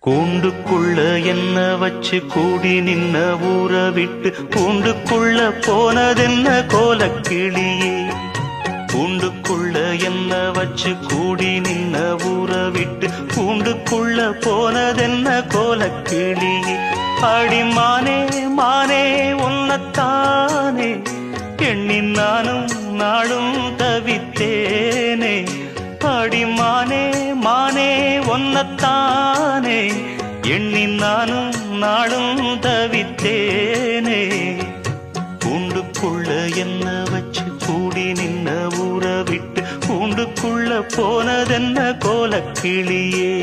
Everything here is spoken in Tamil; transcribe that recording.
கூண்டுக்குள்ள என்ன வச்சு கூடி நின்ன ஊற விட்டு கூண்டுக்குள்ள போனதென்ன கோலக்கிளியே. கூண்டுக்குள்ள என்ன வச்சு கூடி நின்ன ஊற விட்டு கூண்டுக்குள்ள போனதென்ன கோலக்கிளியே. அடிமானே மானே உன்னத்தானே எண்ணி நானும் நாளும் தவித்தேனே. அடிமானே மானே ஒன்னத்தானே எண்ணி நானும் நாளும் தவித்தேனே. கூண்டுக்குள்ள என்ன வச்சு கூடி நின்ன ஊற விட்டு கூண்டுக்குள்ள போனதென்ன கோலக்கிளியே.